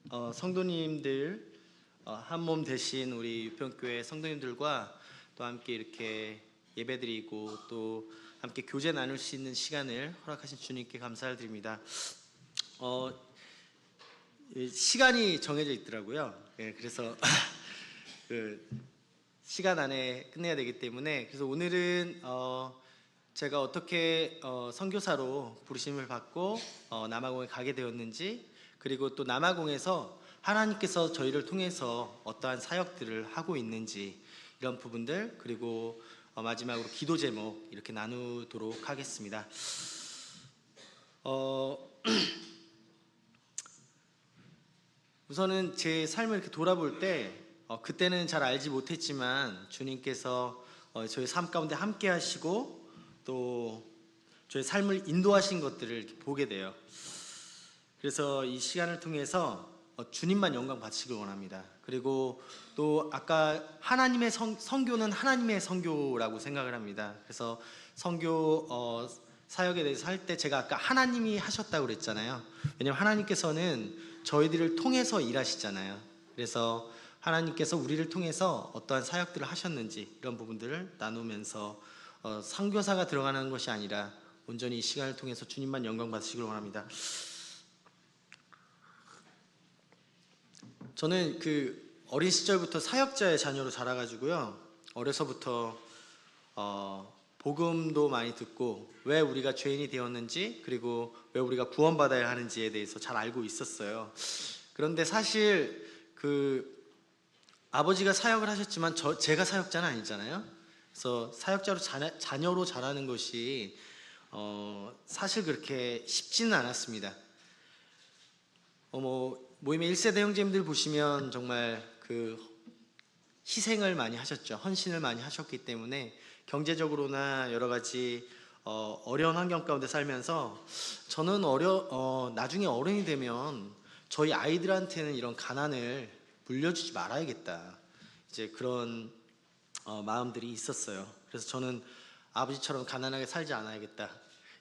성도님들 한 몸 되신 우리 유평교회 성도님들과 또 함께 이렇게 예배드리고 또 함께 교제 나눌 수 있는 시간을 허락하신 주님께 감사를 드립니다. 시간이 정해져 있더라고요. 그래서 그 시간 안에 끝내야 되기 때문에 그래서 오늘은 제가 어떻게 선교사로 부르심을 받고 남아공에 가게 되었는지, 그리고 또 남아공에서 하나님께서 저희를 통해서 어떠한 사역들을 하고 있는지, 이런 부분들, 그리고 마지막으로 기도 제목 이렇게 나누도록 하겠습니다. 우선은 제 삶을 이렇게 돌아볼 때 그때는 잘 알지 못했지만 주님께서 저희 삶 가운데 함께 하시고 또 저희 삶을 인도하신 것들을 이렇게 보게 돼요. 그래서 이 시간을 통해서 주님만 영광 받으시길 원합니다. 그리고 또 아까 하나님의 선교는 하나님의 선교라고 생각을 합니다. 그래서 선교 사역에 대해서 할 때 제가 아까 하나님이 하셨다고 그랬잖아요. 왜냐하면 하나님께서는 저희들을 통해서 일하시잖아요. 그래서 하나님께서 우리를 통해서 어떠한 사역들을 하셨는지 이런 부분들을 나누면서 선교사가 들어가는 것이 아니라 온전히 이 시간을 통해서 주님만 영광 받으시길 원합니다. 저는 그 어린 시절부터 사역자의 자녀로 자라가지고요, 어려서부터 복음도 많이 듣고 왜 우리가 죄인이 되었는지, 그리고 왜 우리가 구원받아야 하는지에 대해서 잘 알고 있었어요. 그런데 사실 그 아버지가 사역을 하셨지만 제가 사역자는 아니잖아요. 그래서 사역자로 자녀로 자라는 것이 사실 그렇게 쉽지는 않았습니다. 모임의 1세대 형제님들 보시면 정말 그 희생을 많이 하셨죠. 헌신을 많이 하셨기 때문에 경제적으로나 여러 가지 어려운 환경 가운데 살면서 저는 나중에 어른이 되면 저희 아이들한테는 이런 가난을 물려주지 말아야겠다, 이제 그런 마음들이 있었어요. 그래서 저는 아버지처럼 가난하게 살지 않아야겠다,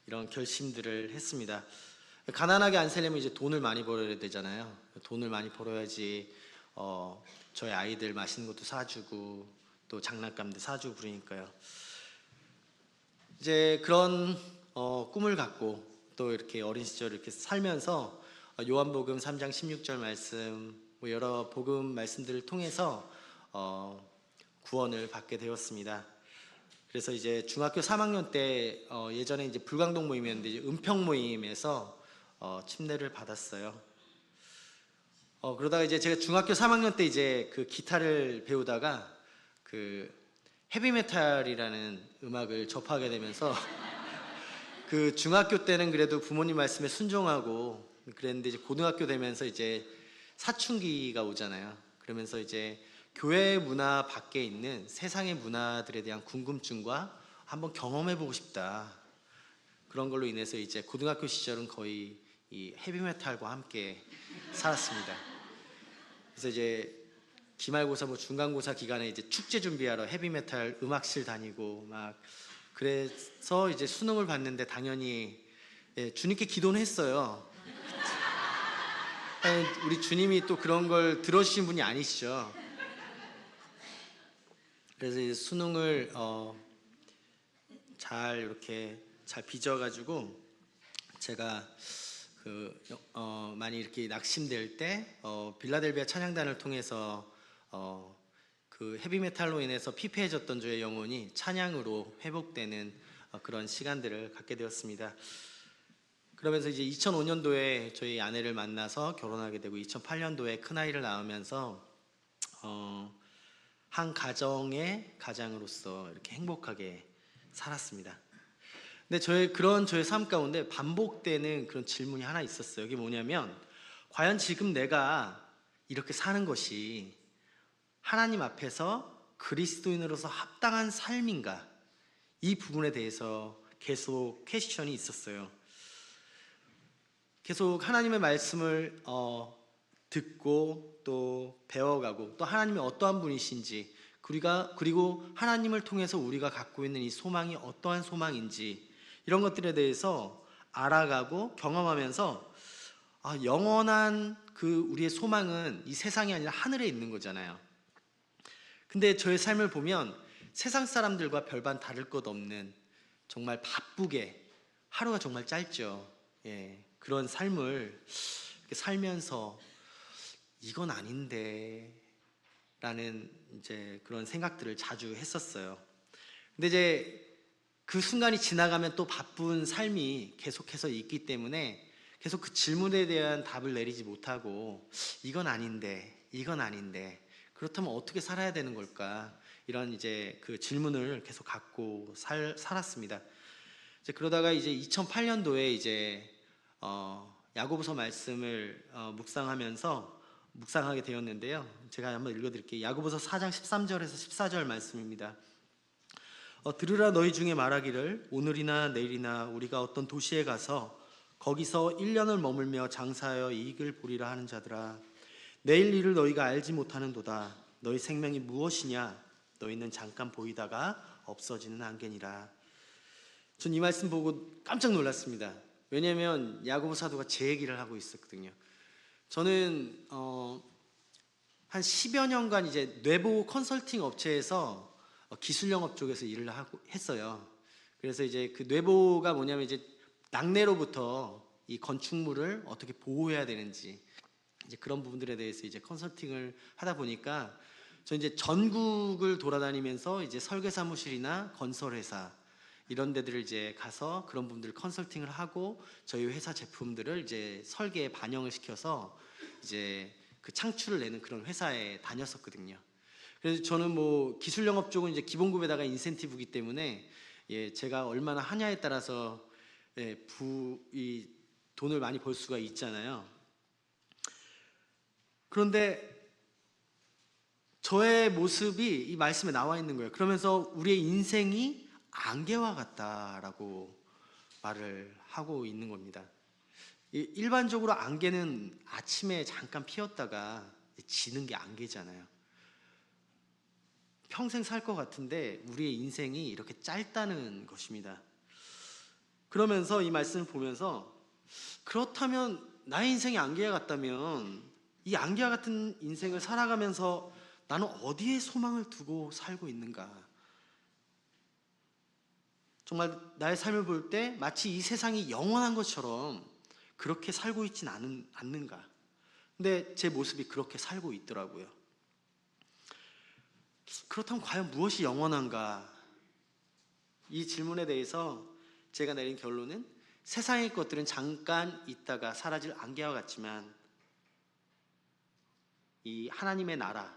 이런 결심들을 했습니다. 가난하게 안 살려면 이제 돈을 많이 벌어야 되잖아요. 돈을 많이 벌어야지 저희 아이들 맛있는 것도 사주고 또 장난감도 사주고 그러니까요. 이제 그런 꿈을 갖고 또 이렇게 어린 시절 이렇게 살면서 요한복음 3장 16절 말씀, 여러 복음 말씀들을 통해서 구원을 받게 되었습니다. 그래서 이제 중학교 3학년 때 예전에 이제 불광동 모임이었는데 이제 은평 모임에서 침례를 받았어요. 그러다가 이제 제가 중학교 3학년 때 이제 그 기타를 배우다가 그 헤비메탈이라는 음악을 접하게 되면서 그 중학교 때는 그래도 부모님 말씀에 순종하고 그랬는데 이제 고등학교 되면서 이제 사춘기가 오잖아요. 그러면서 이제 교회 문화 밖에 있는 세상의 문화들에 대한 궁금증과 한번 경험해보고 싶다, 그런 걸로 인해서 이제 고등학교 시절은 거의 이 헤비메탈과 함께 살았습니다. 그래서 이제 기말고사 중간고사 기간에 이제 축제 준비하러 헤비메탈 음악실 다니고 막, 그래서 이제 수능을 봤는데 당연히 주님께 기도는 했어요. 우리 주님이 또 그런 걸 들어주신 분이 아니시죠. 그래서 이제 수능을 잘 이렇게 잘 빚어가지고 제가 많이 이렇게 낙심될 때 빌라델비아 찬양단을 통해서 그 헤비메탈로 인해서 피폐해졌던 저의 영혼이 찬양으로 회복되는 그런 시간들을 갖게 되었습니다. 그러면서 이제 2005년도에 저희 아내를 만나서 결혼하게 되고 2008년도에 큰아이를 낳으면서 한 가정의 가장으로서 이렇게 행복하게 살았습니다. 근데 저의 삶 가운데 반복되는 그런 질문이 하나 있었어요. 이게 뭐냐면, 과연 지금 내가 이렇게 사는 것이 하나님 앞에서 그리스도인으로서 합당한 삶인가? 이 부분에 대해서 계속 퀘스천이 있었어요. 계속 하나님의 말씀을 듣고 또 배워가고 또 하나님이 어떠한 분이신지, 그리고 하나님을 통해서 우리가 갖고 있는 이 소망이 어떠한 소망인지, 이런 것들에 대해서 알아가고 경험하면서 영원한 그 우리의 소망은 이 세상이 아니라 하늘에 있는 거잖아요. 근데 저의 삶을 보면 세상 사람들과 별반 다를 것 없는, 정말 바쁘게, 하루가 정말 짧죠. 예, 그런 삶을 이렇게 살면서 이건 아닌데 라는 이제 그런 생각들을 자주 했었어요. 근데 이제 그 순간이 지나가면 또 바쁜 삶이 계속해서 있기 때문에 계속 그 질문에 대한 답을 내리지 못하고 이건 아닌데, 이건 아닌데, 그렇다면 어떻게 살아야 되는 걸까? 이런 이제 그 질문을 계속 갖고 살았습니다. 이제 그러다가 이제 2008년도에 이제 야고보서 말씀을 묵상하게 되었는데요. 제가 한번 읽어드릴게요. 야고보서 4장 13절에서 14절 말씀입니다. 들으라 너희 중에 말하기를 오늘이나 내일이나 우리가 어떤 도시에 가서 거기서 1년을 머물며 장사하여 이익을 보리라 하는 자들아, 내일 일을 너희가 알지 못하는도다. 너희 생명이 무엇이냐? 너희는 잠깐 보이다가 없어지는 안개니라. 전 이 말씀 보고 깜짝 놀랐습니다. 왜냐하면 야고보 사도가 제 얘기를 하고 있었거든요. 저는 한 10여 년간 이제 뇌보 컨설팅 업체에서 기술 영업 쪽에서 일을 했어요. 그래서 이제 그 뇌보가 뭐냐면 이제 낙뢰로부터 이 건축물을 어떻게 보호해야 되는지 이제 그런 부분들에 대해서 이제 컨설팅을 하다 보니까 저 이제 전국을 돌아다니면서 이제 설계 사무실이나 건설 회사 이런 데들을 이제 가서 그런 분들 컨설팅을 하고 저희 회사 제품들을 이제 설계에 반영을 시켜서 이제 그 창출을 내는 그런 회사에 다녔었거든요. 그래서 저는 뭐 기술 영업 쪽은 이제 기본급에다가 인센티브이기 때문에 예, 제가 얼마나 하냐에 따라서 예, 이 돈을 많이 벌 수가 있잖아요. 그런데 저의 모습이 이 말씀에 나와 있는 거예요. 그러면서 우리의 인생이 안개와 같다라고 말을 하고 있는 겁니다. 일반적으로 안개는 아침에 잠깐 피었다가 지는 게 안개잖아요. 평생 살 것 같은데 우리의 인생이 이렇게 짧다는 것입니다. 그러면서 이 말씀을 보면서 그렇다면 나의 인생이 안개와 같다면 이 안개와 같은 인생을 살아가면서 나는 어디에 소망을 두고 살고 있는가? 정말 나의 삶을 볼 때 마치 이 세상이 영원한 것처럼 그렇게 살고 있진 않는가? 근데 제 모습이 그렇게 살고 있더라고요. 그렇다면 과연 무엇이 영원한가? 이 질문에 대해서 제가 내린 결론은 세상의 것들은 잠깐 있다가 사라질 안개와 같지만 이 하나님의 나라와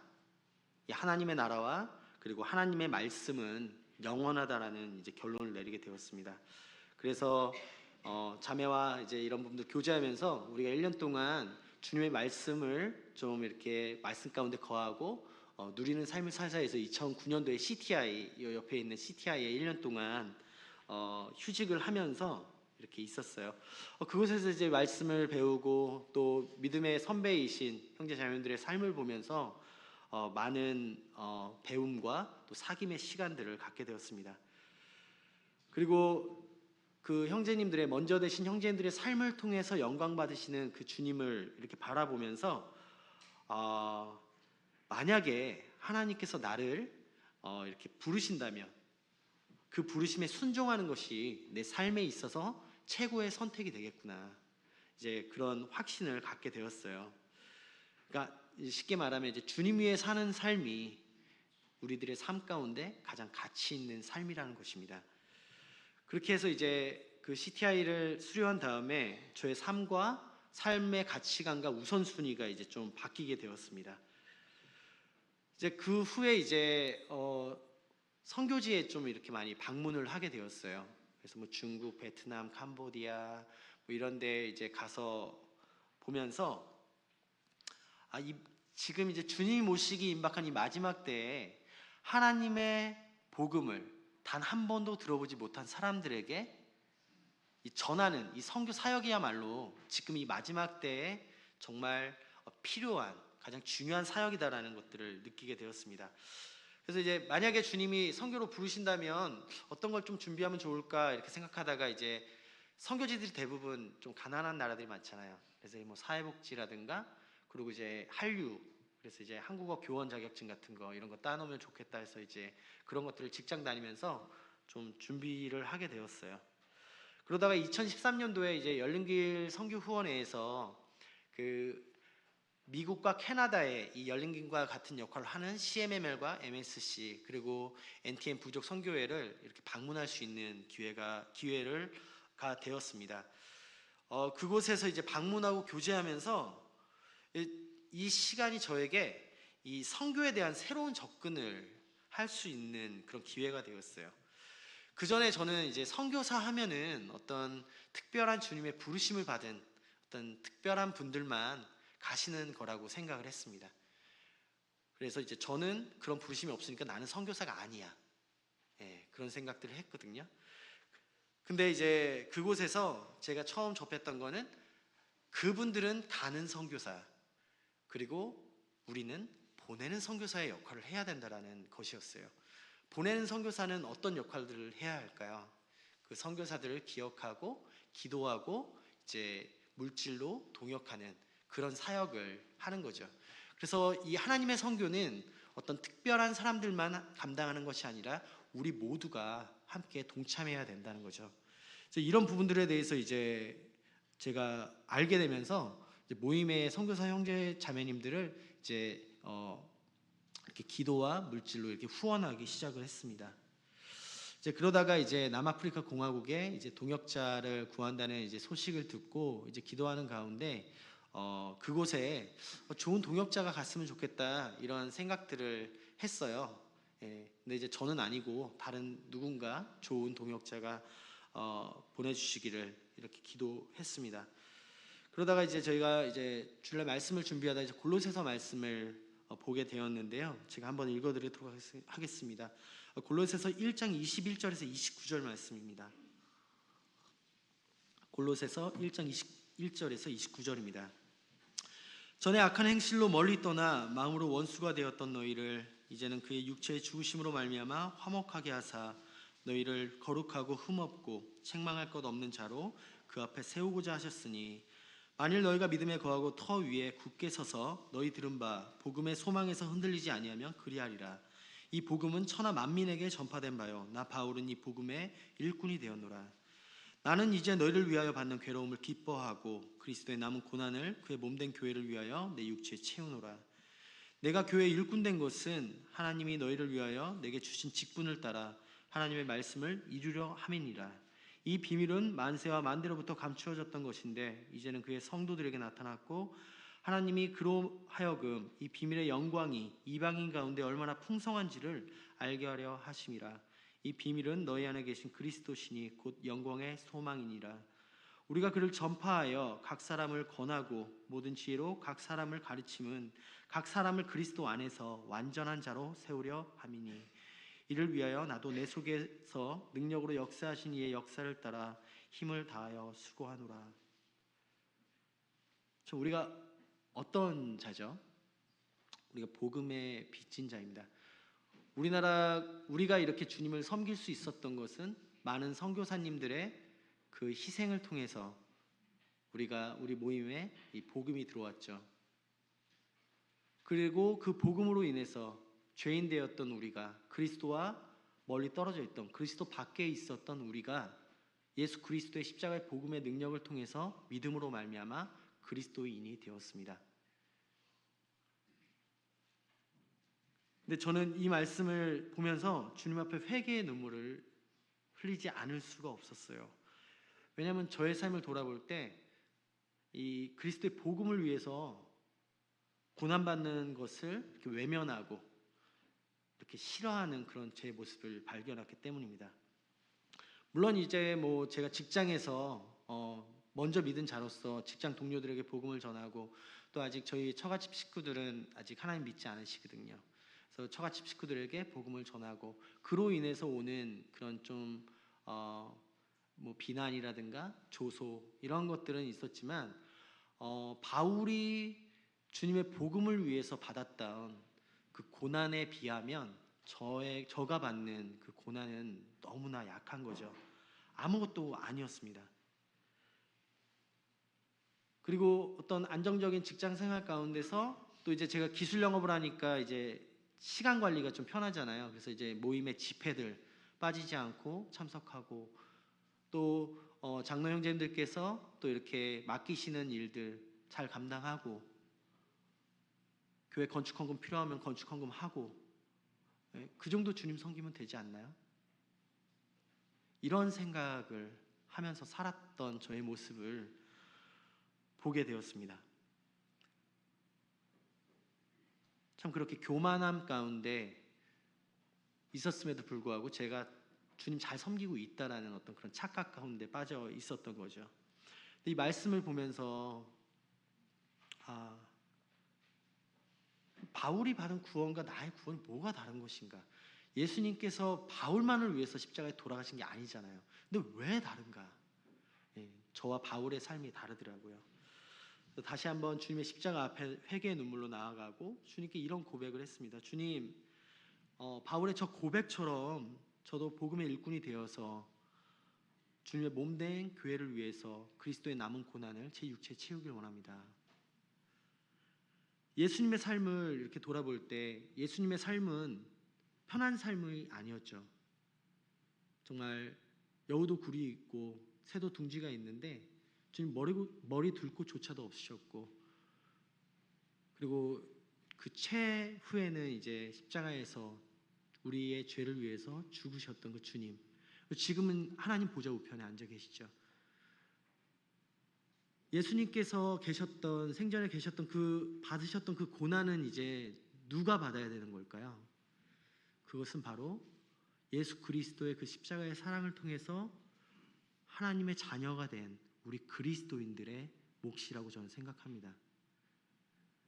그리고 하나님의 말씀은 영원하다라는 이제 결론을 내리게 되었습니다. 그래서 자매와 이제 이런 분들 교제하면서 우리가 1년 동안 주님의 말씀을 좀 이렇게 말씀 가운데 거하고 누리는 삶을 살사에서 2009년도에 CTI 옆에 있는 CTI에 1년 동안 휴직을 하면서 이렇게 있었어요. 그곳에서 이제 말씀을 배우고 또 믿음의 선배이신 형제 자매들의 삶을 보면서 많은 배움과 또 사귐의 시간들을 갖게 되었습니다. 그리고 그 형제님들의 먼저 되신 형제님들의 삶을 통해서 영광 받으시는 그 주님을 이렇게 바라보면서 만약에 하나님께서 나를 이렇게 부르신다면 그 부르심에 순종하는 것이 내 삶에 있어서 최고의 선택이 되겠구나. 이제 그런 확신을 갖게 되었어요. 그러니까 쉽게 말하면 이제 주님 위에 사는 삶이 우리들의 삶 가운데 가장 가치 있는 삶이라는 것입니다. 그렇게 해서 이제 그 CTI를 수료한 다음에 저의 삶과 삶의 가치관과 우선순위가 이제 좀 바뀌게 되었습니다. 이제 그 후에 이제 선교지에 좀 이렇게 많이 방문을 하게 되었어요. 그래서 뭐 중국, 베트남, 캄보디아 뭐 이런 데 이제 가서 보면서 지금 이제 주님 오시기 임박한 이 마지막 때에 하나님의 복음을 단 한 번도 들어보지 못한 사람들에게 이 전하는 이 선교 사역이야말로 지금 이 마지막 때에 정말 필요한 가장 중요한 사역이다라는 것들을 느끼게 되었습니다. 그래서 이제 만약에 주님이 선교로 부르신다면 어떤 걸 좀 준비하면 좋을까 이렇게 생각하다가 이제 선교지들이 대부분 좀 가난한 나라들이 많잖아요. 그래서 뭐 사회복지라든가 그리고 이제 한류, 그래서 이제 한국어 교원 자격증 같은 거 이런 거 따놓으면 좋겠다 해서 이제 그런 것들을 직장 다니면서 좀 준비를 하게 되었어요. 그러다가 2013년도에 이제 열린길 선교 후원회에서 그 미국과 캐나다의 이 열린길과 같은 역할을 하는 CMML과 MSC 그리고 NTM 부족 선교회를 이렇게 방문할 수 있는 기회를 되었습니다. 그곳에서 이제 방문하고 교제하면서 이 시간이 저에게 이 선교에 대한 새로운 접근을 할 수 있는 그런 기회가 되었어요. 그 전에 저는 이제 선교사 하면은 어떤 특별한 주님의 부르심을 받은 어떤 특별한 분들만 가시는 거라고 생각을 했습니다. 그래서 이제 저는 그런 부르심이 없으니까 나는 선교사가 아니야. 예, 그런 생각들을 했거든요. 근데 이제 그곳에서 제가 처음 접했던 거는 그분들은 가는 선교사, 그리고 우리는 보내는 선교사의 역할을 해야 된다라는 것이었어요. 보내는 선교사는 어떤 역할들을 해야 할까요? 그 선교사들을 기억하고 기도하고 이제 물질로 동역하는 그런 사역을 하는 거죠. 그래서 이 하나님의 선교는 어떤 특별한 사람들만 감당하는 것이 아니라 우리 모두가 함께 동참해야 된다는 거죠. 그래서 이런 부분들에 대해서 이제 제가 알게 되면서 이제 모임의 선교사 형제 자매님들을 이제 이렇게 기도와 물질로 이렇게 후원하기 시작을 했습니다. 이제 그러다가 이제 남아프리카 공화국에 이제 동역자를 구한다는 이제 소식을 듣고 이제 기도하는 가운데 그곳에 좋은 동역자가 갔으면 좋겠다 이런 생각들을 했어요. 예, 근데 이제 저는 아니고 다른 누군가 좋은 동역자가 보내주시기를 이렇게 기도했습니다. 그러다가 이제 저희가 이제 주일날 말씀을 준비하다 이제 골로새서 말씀을 보게 되었는데요. 제가 한번 읽어드리도록 하겠습니다. 골로새서 1장 21절에서 29절 말씀입니다. 골로새서 1장 21절에서 29절입니다. 전에 악한 행실로 멀리 떠나 마음으로 원수가 되었던 너희를 이제는 그의 육체의 죽으심으로 말미암아 화목하게 하사 너희를 거룩하고 흠없고 책망할 것 없는 자로 그 앞에 세우고자 하셨으니 만일 너희가 믿음에 거하고 터 위에 굳게 서서 너희 들은 바 복음의 소망에서 흔들리지 아니하면 그리하리라. 이 복음은 천하 만민에게 전파된 바요 나 바울은 이 복음의 일꾼이 되었노라. 나는 이제 너희를 위하여 받는 괴로움을 기뻐하고 그리스도의 남은 고난을 그의 몸된 교회를 위하여 내 육체에 채우노라. 내가 교회의 일꾼 된 것은 하나님이 너희를 위하여 내게 주신 직분을 따라 하나님의 말씀을 이루려 함이니라. 이 비밀은 만세와 만대로부터 감추어졌던 것인데 이제는 그의 성도들에게 나타났고 하나님이 그로 하여금 이 비밀의 영광이 이방인 가운데 얼마나 풍성한지를 알게 하려 하심이라. 이 비밀은 너희 안에 계신 그리스도시니 곧 영광의 소망이니라. 우리가 그를 전파하여 각 사람을 권하고 모든 지혜로 각 사람을 가르침은 각 사람을 그리스도 안에서 완전한 자로 세우려 함이니 이를 위하여 나도 내 속에서 능력으로 역사하신 이의 역사를 따라 힘을 다하여 수고하노라. 우리가 어떤 자죠? 우리가 복음의 빚진 자입니다. 우리가 이렇게 주님을 섬길 수 있었던 것은 많은 선교사님들의 그 희생을 통해서 우리 모임에 이 복음이 들어왔죠. 그리고 그 복음으로 인해서 죄인 되었던 우리가 그리스도와 멀리 떨어져 있던 그리스도 밖에 있었던 우리가 예수 그리스도의 십자가의 복음의 능력을 통해서 믿음으로 말미암아 그리스도인이 되었습니다. 근데 저는 이 말씀을 보면서 주님 앞에 회개의 눈물을 흘리지 않을 수가 없었어요. 왜냐하면 저의 삶을 돌아볼 때 이 그리스도의 복음을 위해서 고난받는 것을 이렇게 외면하고 이렇게 싫어하는 그런 제 모습을 발견했기 때문입니다. 물론 이제 뭐 제가 직장에서 먼저 믿은 자로서 직장 동료들에게 복음을 전하고 또 아직 저희 처갓집 식구들은 아직 하나님 믿지 않으시거든요. 그래서 처갓집 식구들에게 복음을 전하고 그로 인해서 오는 그런 좀 뭐 비난이라든가 조소 이런 것들은 있었지만 바울이 주님의 복음을 위해서 받았던 그 고난에 비하면 저가 받는 그 고난은 너무나 약한 거죠. 아무것도 아니었습니다. 그리고 어떤 안정적인 직장 생활 가운데서 또 이제 제가 기술 영업을 하니까 이제 시간 관리가 좀 편하잖아요. 그래서 이제 모임의 집회들 빠지지 않고 참석하고 또 장로 형제님들께서 또 이렇게 맡기시는 일들 잘 감당하고 교회 건축헌금 필요하면 건축헌금 하고 그 정도 주님 섬기면 되지 않나요? 이런 생각을 하면서 살았던 저의 모습을 보게 되었습니다. 참 그렇게 교만함 가운데 있었음에도 불구하고 제가 주님 잘 섬기고 있다라는 어떤 그런 착각 가운데 빠져 있었던 거죠. 이 말씀을 보면서 바울이 받은 구원과 나의 구원이 뭐가 다른 것인가? 예수님께서 바울만을 위해서 십자가에 돌아가신 게 아니잖아요. 근데 왜 다른가? 저와 바울의 삶이 다르더라고요. 다시 한번 주님의 십자가 앞에 회개의 눈물로 나아가고 주님께 이런 고백을 했습니다. 주님, 바울의 저 고백처럼 저도 복음의 일꾼이 되어서 주님의 몸된 교회를 위해서 그리스도의 남은 고난을 제 육체에 채우길 원합니다. 예수님의 삶을 이렇게 돌아볼 때 예수님의 삶은 편한 삶이 아니었죠. 정말 여우도 굴이 있고 새도 둥지가 있는데 주님 머리 둘 곳조차도 없으셨고, 그리고 그 최후에는 이제 십자가에서 우리의 죄를 위해서 죽으셨던 그 주님, 지금은 하나님 보좌 우편에 앉아 계시죠. 예수님께서 계셨던 생전에 계셨던 그 받으셨던 그 고난은 이제 누가 받아야 되는 걸까요? 그것은 바로 예수 그리스도의 그 십자가의 사랑을 통해서 하나님의 자녀가 된 우리 그리스도인들의 몫이라고 저는 생각합니다.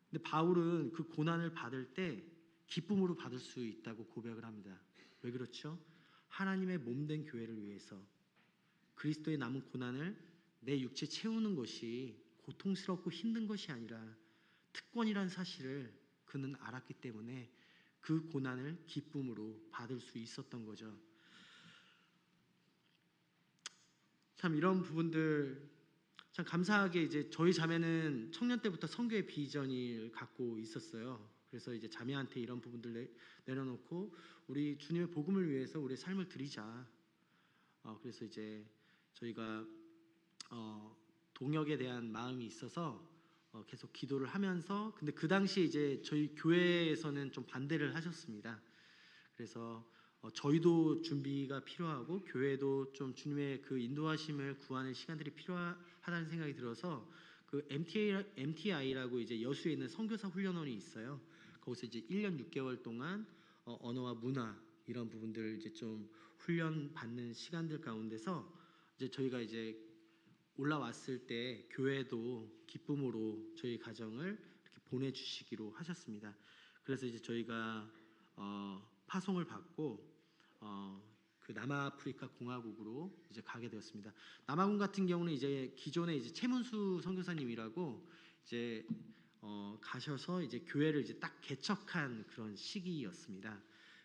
근데 바울은 그 고난을 받을 때 기쁨으로 받을 수 있다고 고백을 합니다. 왜 그렇죠? 하나님의 몸된 교회를 위해서 그리스도의 남은 고난을 내 육체 채우는 것이 고통스럽고 힘든 것이 아니라 특권이라는 사실을 그는 알았기 때문에 그 고난을 기쁨으로 받을 수 있었던 거죠. 참 이런 부분들 참 감사하게 이제 저희 자매는 청년 때부터 선교의 비전을 갖고 있었어요. 그래서 이제 자매한테 이런 부분들 내려놓고 우리 주님의 복음을 위해서 우리의 삶을 드리자. 그래서 이제 저희가 동역에 대한 마음이 있어서 계속 기도를 하면서, 근데 그 당시에 이제 저희 교회에서는 좀 반대를 하셨습니다. 그래서 저희도 준비가 필요하고 교회도 좀 주님의 그 인도하심을 구하는 시간들이 필요하다는 생각이 들어서 그 MTI라고 이제 여수에 있는 선교사 훈련원이 있어요. 거기서 이제 1년 6개월 동안 언어와 문화 이런 부분들 이제 좀 훈련 받는 시간들 가운데서 이제 저희가 이제 올라왔을 때 교회도 기쁨으로 저희 가정을 이렇게 보내주시기로 하셨습니다. 그래서 이제 저희가 파송을 받고 그 남아프리카 공화국으로 이제 가게 되었습니다. 남아공 같은 경우는 이제 기존에 이제 최문수 선교사님이라고 이제 가셔서 이제 교회를 이제 딱 개척한 그런 시기였습니다.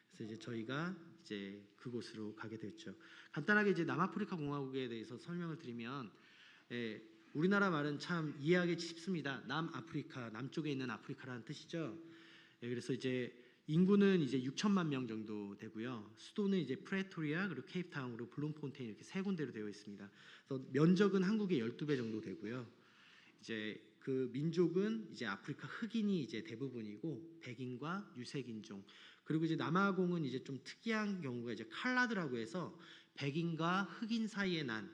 그래서 이제 저희가 이제 그곳으로 가게 됐죠. 간단하게 이제 남아프리카 공화국에 대해서 설명을 드리면, 우리나라 말은 참 이해하기 쉽습니다. 남아프리카, 남쪽에 있는 아프리카라는 뜻이죠. 그래서 이제 인구는 이제 6천만 명 정도 되고요. 수도는 이제 프레토리아 그리고 케이프타운으로 블룸폰테인 이렇게 세 군데로 되어 있습니다. 그래서 면적은 한국의 12배 정도 되고요. 이제 그 민족은 이제 아프리카 흑인이 이제 대부분이고 백인과 유색인종, 그리고 이제 남아공은 이제 좀 특이한 경우가 이제 칼라드라고 해서 백인과 흑인 사이에 난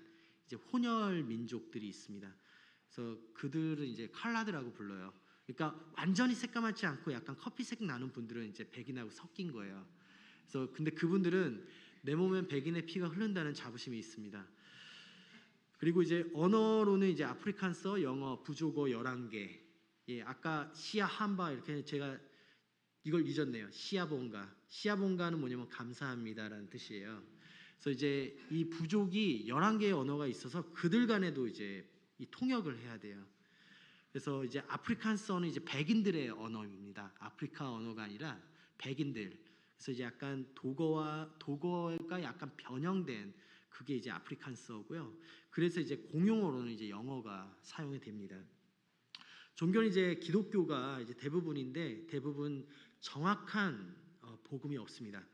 이제 혼혈 민족들이 있습니다. 그래서 그들은 이제 칼라드라고 불러요. 그러니까 완전히 새까맣지 않고 약간 커피색 나는 분들은 이제 백인하고 섞인 거예요. 그래서 근데 그분들은 내 몸엔 백인의 피가 흐른다는 자부심이 있습니다. 그리고 이제 언어로는 이제 아프리칸서, 영어, 부조어 11개. 아까 시아 함바 이렇게 제가 이걸 잊었네요. 시아봉가. 시아봉가는 뭐냐면 감사합니다라는 뜻이에요. 그래서 이제 이 부족이 11개의 언어가 있어서 그들 간에도 이제 이 통역을 해야 돼요. 그래서 이제 아프리칸서는 이제 백인들의 언어입니다. 아프리카 언어가 아니라 백인들. 그래서 이제 약간 도거가 약간 변형된 그게 이제 아프리칸서고요. 그래서 이제 공용어로는 이제 영어가 사용이 됩니다. 종교는 이제 기독교가 이제 대부분인데 대부분 정확한 복음이 없습니다.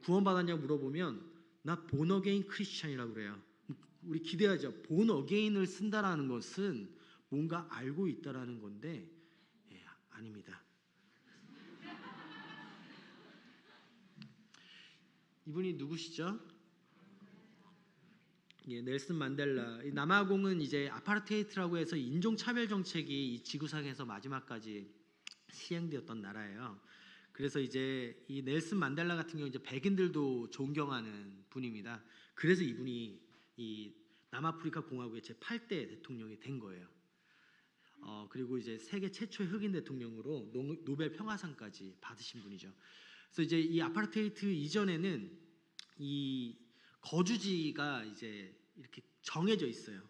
구원받았냐고 물어보면 나 본 어게인 크리스찬이라고 그래요. 우리 기대하죠. 본 어게인을 쓴다라는 것은 뭔가 알고 있다라는 건데 아닙니다. 이분이 누구시죠? 넬슨 만델라. 이 남아공은 이제 아파르테이트라고 해서 인종차별 정책이 이 지구상에서 마지막까지 시행되었던 나라예요. 그래서 이제 이 넬슨 만델라 같은 경우 이제 백인들도 존경하는 분입니다. 그래서 이분이 이 남아프리카 공화국의 제 8대 대통령이 된 거예요. 그리고 이제 세계 최초의 흑인 대통령으로 노벨 평화상까지 받으신 분이죠. 그래서 이제 이 아파르테이트 이전에는 이 거주지가 이제 이렇게 정해져 있어요.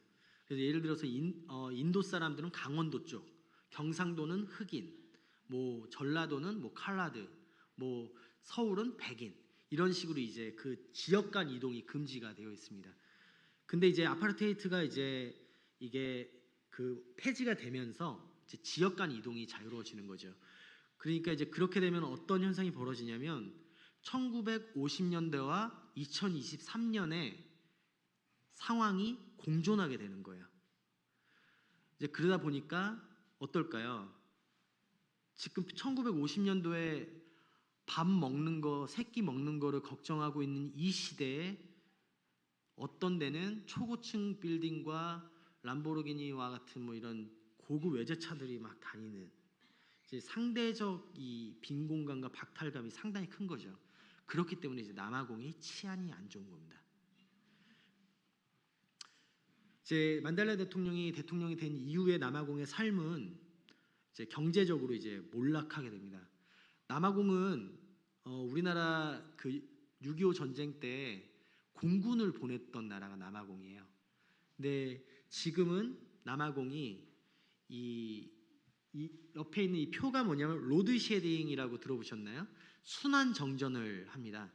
그래서 예를 들어서 인도 사람들은 강원도 쪽, 경상도는 흑인, 뭐 전라도는 뭐 칼라드, 뭐 서울은 백인 이런 식으로 이제 그 지역 간 이동이 금지가 되어 있습니다. 근데 이제 아파르테이트가 이제 이게 그 폐지가 되면서 이제 지역 간 이동이 자유로워지는 거죠. 그러니까 이제 그렇게 되면 어떤 현상이 벌어지냐면 1950년대와 2023년에 상황이 공존하게 되는 거예요. 이제 그러다 보니까 어떨까요? 지금 1950년도에 밥 먹는 거, 새끼 먹는 거를 걱정하고 있는 이 시대에 어떤 데는 초고층 빌딩과 람보르기니와 같은 뭐 이런 고급 외제차들이 막 다니는 이제 상대적 이 빈 공간과 박탈감이 상당히 큰 거죠. 그렇기 때문에 이제 남아공이 치안이 안 좋은 겁니다. 이제 만델라 대통령이 된 이후에 남아공의 삶은 이제 경제적으로 이제 몰락하게 됩니다. 남아공은 우리나라 그 6.25 전쟁 때 공군을 보냈던 나라가 남아공이에요. 근데 지금은 남아공이 이 옆에 있는 이 표가 뭐냐면 로드 쉐딩이라고 들어보셨나요? 순환 정전을 합니다.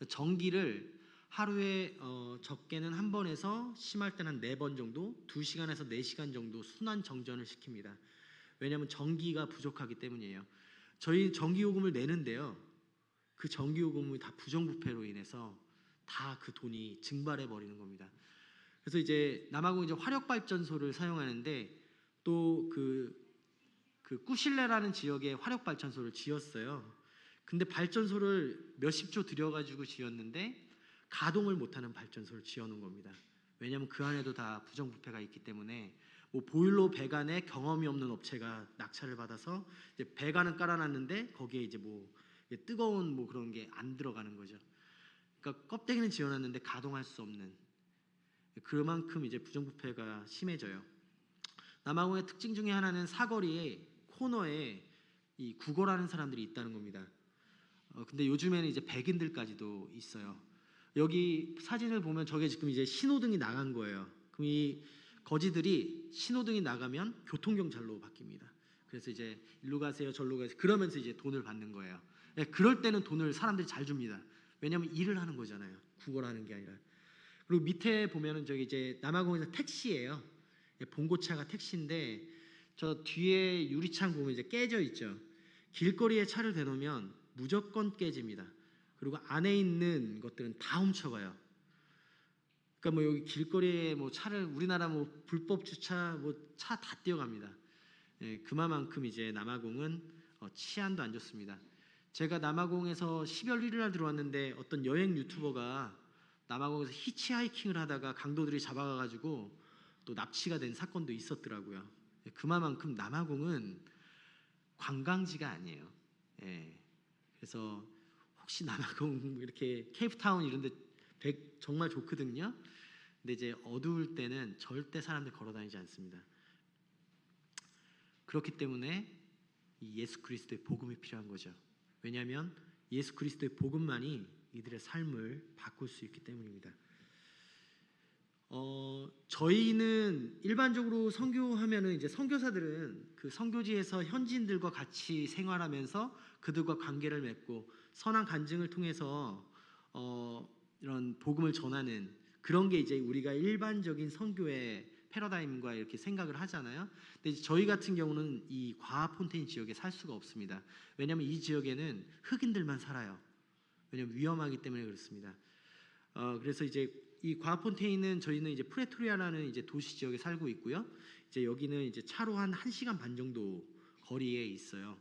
전기를 하루에 적게는 한 번에서 심할 때는 한 4번 정도, 2시간에서 4시간 정도 순환 정전을 시킵니다. 왜냐하면 전기가 부족하기 때문이에요. 저희 전기요금을 내는데요. 그 전기요금이 다 부정부패로 인해서 다 그 돈이 증발해 버리는 겁니다. 그래서 이제 남아공 이제 화력 발전소를 사용하는데 또 그 꾸실레라는 지역에 화력 발전소를 지었어요. 근데 발전소를 몇십 조 들여가지고 지었는데 가동을 못하는 발전소를 지어놓은 겁니다. 왜냐하면 그 안에도 다 부정부패가 있기 때문에 뭐 보일러 배관에 경험이 없는 업체가 낙찰을 받아서 이제 배관은 깔아놨는데 거기에 이제 뭐 뜨거운 뭐 그런 게 안 들어가는 거죠. 그러니까 껍데기는 지어놨는데 가동할 수 없는 그만큼 이제 부정부패가 심해져요. 남아공의 특징 중에 하나는 사거리에 코너에 이 구걸하는 사람들이 있다는 겁니다. 근데 요즘에는 이제 백인들까지도 있어요. 여기 사진을 보면 저게 지금 이제 신호등이 나간 거예요. 그럼 이 거지들이 신호등이 나가면 교통경찰로 바뀝니다. 그래서 이제 일로 가세요, 절로 가세요. 그러면서 이제 돈을 받는 거예요. 그럴 때는 돈을 사람들이 잘 줍니다. 왜냐하면 일을 하는 거잖아요. 구걸하는 게 아니라. 그리고 밑에 보면은 저기 이제 남아공에서 택시예요. 봉고차가 택시인데 저 뒤에 유리창 보면 이제 깨져 있죠. 길거리에 차를 대놓으면 무조건 깨집니다. 그리고 안에 있는 것들은 다 훔쳐가요. 그러니까 뭐 여기 길거리에 뭐 차를 우리나라 뭐 불법 주차 뭐 차 다 뛰어갑니다. 그만큼 이제 남아공은 치안도 안 좋습니다. 제가 남아공에서 12월 1일 날 들어왔는데 어떤 여행 유튜버가 남아공에서 히치하이킹을 하다가 강도들이 잡아가가지고 또 납치가 된 사건도 있었더라고요. 그만큼 남아공은 관광지가 아니에요. 그래서 혹시 남아공 이렇게 케이프타운 이런데 정말 좋거든요. 근데 이제 어두울 때는 절대 사람들 걸어다니지 않습니다. 그렇기 때문에 이 예수 그리스도의 복음이 필요한 거죠. 왜냐하면 예수 그리스도의 복음만이 이들의 삶을 바꿀 수 있기 때문입니다. 저희는 일반적으로 선교하면은 이제 선교사들은 그 선교지에서 현지인들과 같이 생활하면서 그들과 관계를 맺고 선한 간증을 통해서 이런 복음을 전하는 그런 게 이제 우리가 일반적인 선교의 패러다임과 이렇게 생각을 하잖아요. 근데 이제 저희 같은 경우는 이 과하폰테인 지역에 살 수가 없습니다. 왜냐하면 이 지역에는 흑인들만 살아요. 왜냐하면 위험하기 때문에 그렇습니다. 그래서 이제 이 과하폰테인은 저희는 이제 프레토리아라는 이제 도시 지역에 살고 있고요. 이제 여기는 이제 차로 한 1시간 반 정도 거리에 있어요.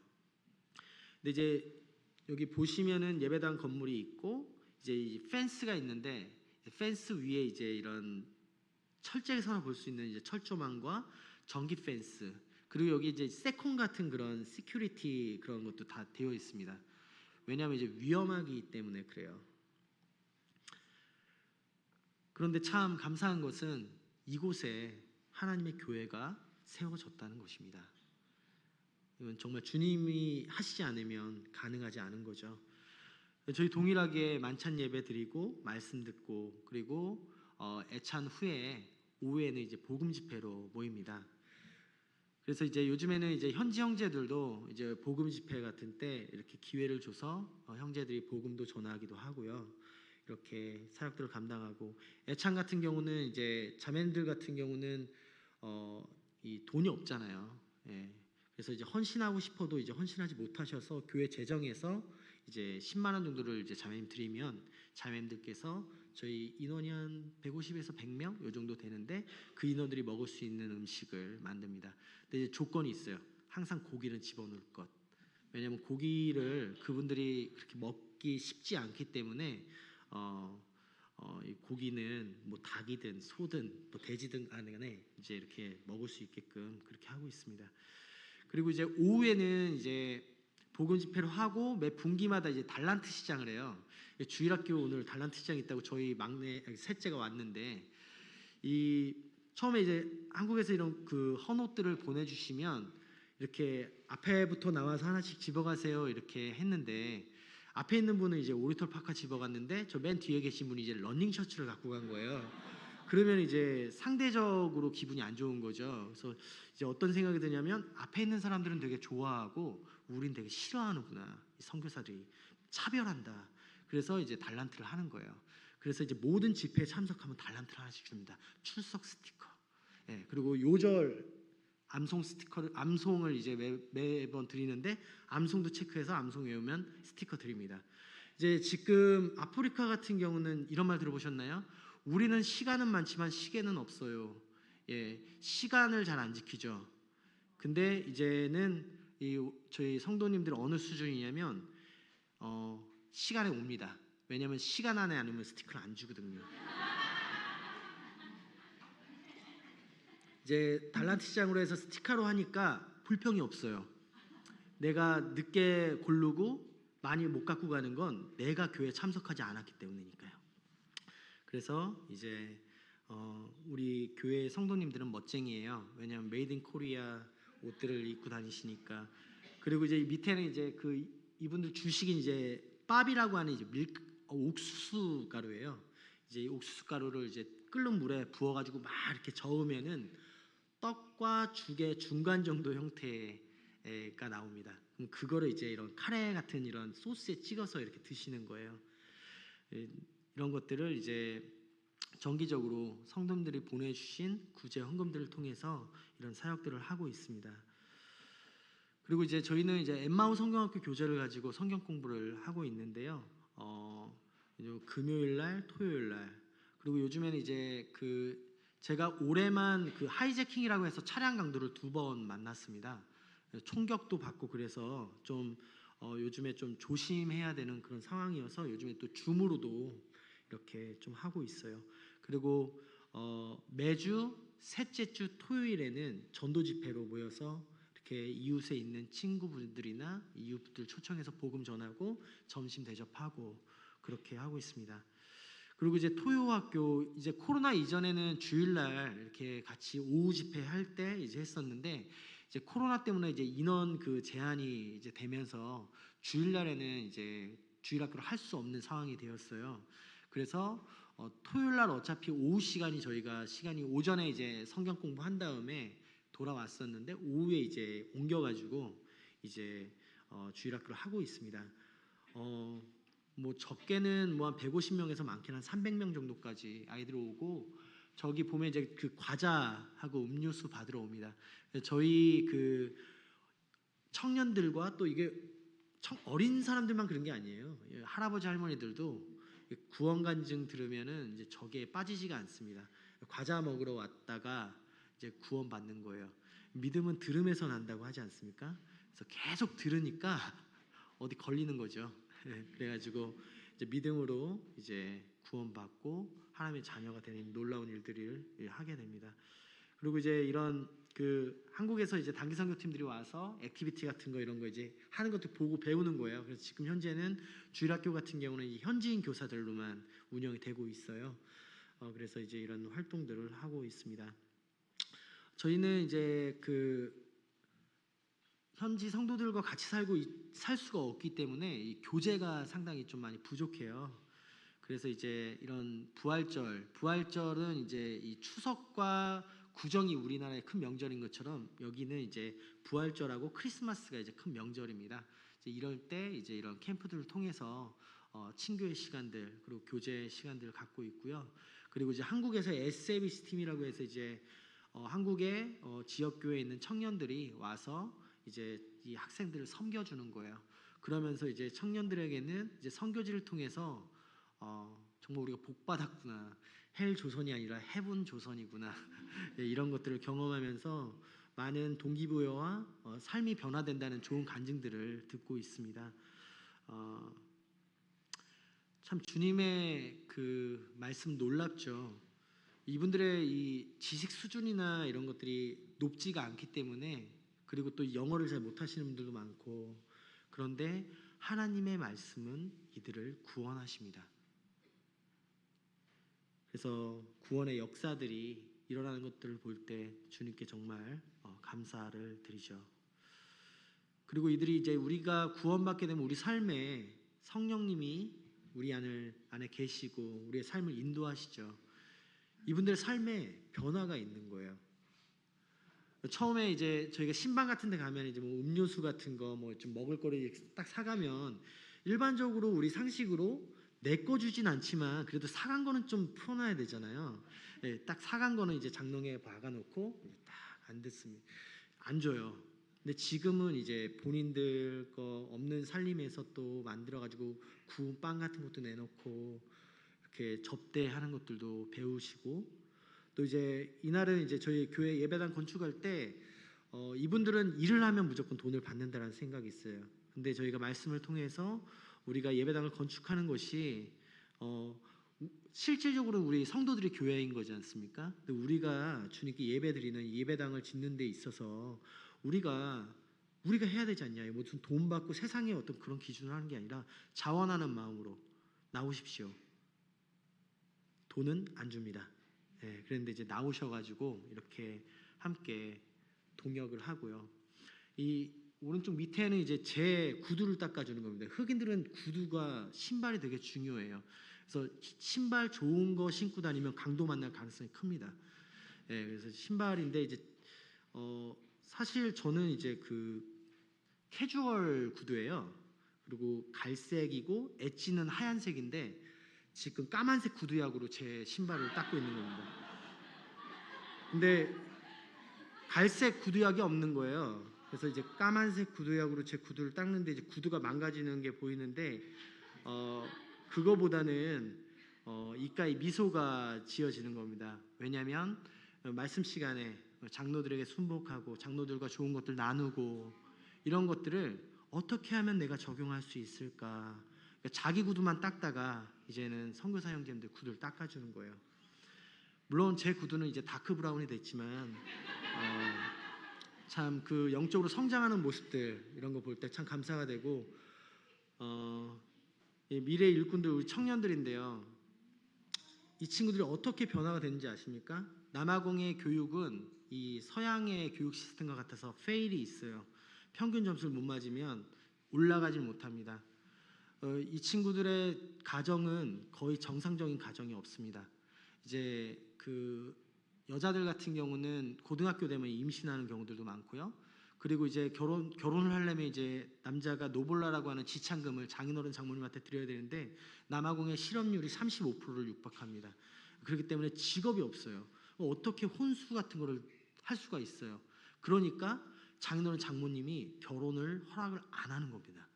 근데 이제 여기 보시면은 예배당 건물이 있고 이제 이 펜스가 있는데 펜스 위에 이제 이런 철제선을 볼 수 있는 이제 철조망과 전기 펜스 그리고 여기 이제 세콘 같은 그런 시큐리티 그런 것도 다 되어 있습니다. 왜냐하면 이제 위험하기 때문에 그래요. 그런데 참 감사한 것은 이곳에 하나님의 교회가 세워졌다는 것입니다. 이건 정말 주님이 하시지 않으면 가능하지 않은 거죠. 저희 동일하게 만찬 예배 드리고 말씀 듣고 그리고 애찬 후에 오후에는 이제 복음 집회로 모입니다. 그래서 이제 요즘에는 이제 현지 형제들도 이제 복음 집회 같은 때 이렇게 기회를 줘서 형제들이 복음도 전하기도 하고요. 이렇게 사역들을 감당하고 애찬 같은 경우는 이제 자매들 같은 경우는 이 돈이 없잖아요. 예. 그래서 이제 헌신하고 싶어도 이제 헌신하지 못하셔서 교회 재정에서 이제 10만 원 정도를 이제 자매님 드리면 자매님들께서 저희 인원이 한 150에서 100명 요 정도 되는데 그 인원들이 먹을 수 있는 음식을 만듭니다. 근데 이제 조건이 있어요. 항상 고기는 집어넣을 것. 왜냐하면 고기를 그분들이 그렇게 먹기 쉽지 않기 때문에 이 고기는 뭐 닭이든 소든 또 돼지든 간에 이제 이렇게 먹을 수 있게끔 그렇게 하고 있습니다. 그리고 이제 오후에는 이제 복음 집회를 하고 매 분기마다 이제 달란트 시장을 해요. 주일학교 오늘 달란트 시장 있다고 저희 막내 셋째가 왔는데 이 처음에 이제 한국에서 이런 그 헌옷들을 보내주시면 이렇게 앞에부터 나와서 하나씩 집어가세요 이렇게 했는데 앞에 있는 분은 이제 오리털 파카 집어갔는데 저 맨 뒤에 계신 분이 이제 러닝 셔츠를 갖고 간 거예요. 그러면 이제 상대적으로 기분이 안 좋은 거죠. 그래서 이제 어떤 생각이 드냐면 앞에 있는 사람들은 되게 좋아하고 우린 되게 싫어하는구나. 이 선교사들이 차별한다. 그래서 이제 달란트를 하는 거예요. 그래서 이제 모든 집회에 참석하면 달란트를 하나씩 줍니다. 출석 스티커. 예, 그리고 요절 암송을 이제 매번 드리는데 암송도 체크해서 암송 외우면 스티커 드립니다. 이제 지금 아프리카 같은 경우는 이런 말 들어보셨나요? 우리는 시간은 많지만 시계는 없어요. 예, 시간을 잘 안 지키죠. 근데 이제는 저희 성도님들 어느 수준이냐면 시간에 옵니다. 왜냐하면 시간 안에 안 오면 스티커를 안 주거든요. 이제 달란트 시장으로 해서 스티커로 하니까 불평이 없어요. 내가 늦게 고르고 많이 못 갖고 가는 건 내가 교회에 참석하지 않았기 때문이니까요. 그래서 이제 우리 교회 성도님들은 멋쟁이에요. 왜냐하면 메이드 인 코리아 옷들을 입고 다니시니까. 그리고 이제 밑에는 이제 그 이분들 주식인 이제 밥이라고 하는 이제 옥수수 가루예요. 이제 이 옥수수 가루를 이제 끓는 물에 부어가지고 막 이렇게 저으면은 떡과 죽의 중간 정도 형태가 나옵니다. 그럼 그거를 이제 이런 카레 같은 이런 소스에 찍어서 이렇게 드시는 거예요. 이런 것들을 이제 정기적으로 성도님들이 보내주신 구제 헌금들을 통해서 이런 사역들을 하고 있습니다. 그리고 이제 저희는 이제 엠마오 성경학교 교재를 가지고 성경 공부를 하고 있는데요. 금요일 날, 토요일 날 그리고 요즘에는 이제 제가 올해만 그 하이제킹이라고 해서 차량 강도를 2번 만났습니다. 총격도 받고 그래서 좀 요즘에 좀 조심해야 되는 그런 상황이어서 요즘에 또 줌으로도 이렇게 좀 하고 있어요. 그리고 매주 셋째 주 토요일에는 전도 집회로 모여서 이렇게 이웃에 있는 친구분들이나 이웃들 초청해서 복음 전하고 점심 대접하고 그렇게 하고 있습니다. 그리고 이제 토요학교 이제 코로나 이전에는 주일날 이렇게 같이 오후 집회 할 때 이제 했었는데 이제 코로나 때문에 이제 인원 그 제한이 이제 되면서 주일날에는 이제 주일학교를 할 수 없는 상황이 되었어요. 그래서 토요일날 어차피 오후 시간이 저희가 시간이 오전에 이제 성경 공부한 다음에 돌아왔었는데 오후에 이제 옮겨가지고 이제 주일학교를 하고 있습니다. 뭐 적게는 뭐 한 150명에서 많게는 한 300명 정도까지 아이들 오고 저기 보면 이제 그 과자하고 음료수 받으러 옵니다. 저희 그 청년들과 또 이게 어린 사람들만 그런 게 아니에요. 할아버지 할머니들도 구원간증 들으면은 이제 저기에 빠지지가 않습니다. 과자 먹으러 왔다가 이제 구원 받는 거예요. 믿음은 들음에서 난다고 하지 않습니까? 그래서 계속 들으니까 어디 걸리는 거죠. 그래가지고 이제 믿음으로 이제 구원받고 하나님의 자녀가 되는 놀라운 일들을 하게 됩니다. 그리고 이제 이런 그 한국에서 이제 단기 선교팀들이 와서 액티비티 같은 거 이런 거 이제 하는 것도 보고 배우는 거예요. 그래서 지금 현재는 주일학교 같은 경우는 이 현지인 교사들로만 운영이 되고 있어요. 그래서 이제 이런 활동들을 하고 있습니다. 저희는 이제 그 현지 성도들과 같이 살 수가 없기 때문에 이 교제가 상당히 좀 많이 부족해요. 그래서 이제 이런 부활절은 이제 이 추석과 구정이 우리나라의 큰 명절인 것처럼 여기는 이제 부활절하고 크리스마스가 이제 큰 명절입니다. 이제 이럴 때 이제 이런 캠프들을 통해서 친교의 시간들 그리고 교제 시간들을 갖고 있고요. 그리고 이제 한국에서 SABC 팀이라고 해서 이제 한국의 지역 교회에 있는 청년들이 와서 이제 이 학생들을 섬겨주는 거예요. 그러면서 이제 청년들에게는 이제 선교지를 통해서 정말 우리가 복 받았구나. 헬 조선이 아니라 헤븐 조선이구나. 예, 이런 것들을 경험하면서 많은 동기부여와 삶이 변화된다는 좋은 간증들을 듣고 있습니다. 참 주님의 그 말씀 놀랍죠. 이분들의 이 지식 수준이나 이런 것들이 높지가 않기 때문에 그리고 또 영어를 잘 못하시는 분들도 많고 그런데 하나님의 말씀은 이들을 구원하십니다. 그래서 구원의 역사들이 일어나는 것들을 볼 때 주님께 정말 감사를 드리죠. 그리고 이들이 이제 우리가 구원받게 되면 우리 삶에 성령님이 우리 안에 계시고 우리의 삶을 인도하시죠. 이분들의 삶에 변화가 있는 거예요. 처음에 이제 저희가 신방 같은 데 가면 이제 뭐 음료수 같은 거 뭐 좀 먹을 거를 딱 사가면 일반적으로 우리 상식으로 내 거 주진 않지만 그래도 사간 거는 좀 풀어놔야 되잖아요. 예, 딱 사간 거는 이제 장롱에 박아놓고 딱 안 듣습니다. 안 줘요. 근데 지금은 이제 본인들 거 없는 살림에서 또 만들어가지고 구운 빵 같은 것도 내놓고 이렇게 접대하는 것들도 배우시고 또 이제 이날은 이제 저희 교회 예배당 건축할 때 이분들은 일을 하면 무조건 돈을 받는다라는 생각이 있어요. 근데 저희가 말씀을 통해서 우리가 예배당을 건축하는 것이 실질적으로 우리 성도들이 교회인 거지 않습니까? 근데 우리가 주님께 예배드리는 예배당을 짓는 데 있어서 우리가 해야 되지 않냐? 무슨 돈 받고 세상의 어떤 그런 기준을 하는 게 아니라 자원하는 마음으로 나오십시오. 돈은 안 줍니다. 네, 그런데 이제 나오셔가지고 이렇게 함께 동역을 하고요. 이 오른쪽 밑에는 이제 제 구두를 닦아주는 겁니다. 흑인들은 구두가 신발이 되게 중요해요. 그래서 신발 좋은 거 신고 다니면 강도 만날 가능성이 큽니다. 네, 그래서 신발인데 이제 사실 저는 이제 그 캐주얼 구두예요. 그리고 갈색이고 엣지는 하얀색인데 지금 까만색 구두약으로 제 신발을 닦고 있는 겁니다. 근데 갈색 구두약이 없는 거예요. 그래서 이제 까만색 구두약으로 제 구두를 닦는데 이제 구두가 망가지는 게 보이는데 그거보다는 이가에 미소가 지어지는 겁니다. 왜냐하면 말씀 시간에 장로들에게 순복하고 장로들과 좋은 것들 나누고 이런 것들을 어떻게 하면 내가 적용할 수 있을까? 그러니까 자기 구두만 닦다가 이제는 선교사 형제님들 구두를 닦아주는 거예요. 물론 제 구두는 이제 다크 브라운이 됐지만 참 그 영적으로 성장하는 모습들 이런 거 볼 때 참 감사가 되고 미래 일꾼들 우리 청년들인데요. 이 친구들이 어떻게 변화가 되는지 아십니까? 남아공의 교육은 이 서양의 교육 시스템과 같아서 페일이 있어요. 평균 점수를 못 맞으면 올라가질 못합니다. 이 친구들의 가정은 거의 정상적인 가정이 없습니다. 이제 그 여자들 같은 경우는 고등학교 되면 임신하는 경우들도 많고요. 그리고 이제 결혼을 하려면 이제 남자가 노볼라라고 하는 지참금을 장인어른 장모님한테 드려야 되는데 남아공의 실업률이 35%를 육박합니다. 그렇기 때문에 직업이 없어요. 어떻게 혼수 같은 거를 할 수가 있어요. 그러니까 장인어른 장모님이 결혼을 허락을 안 하는 겁니다.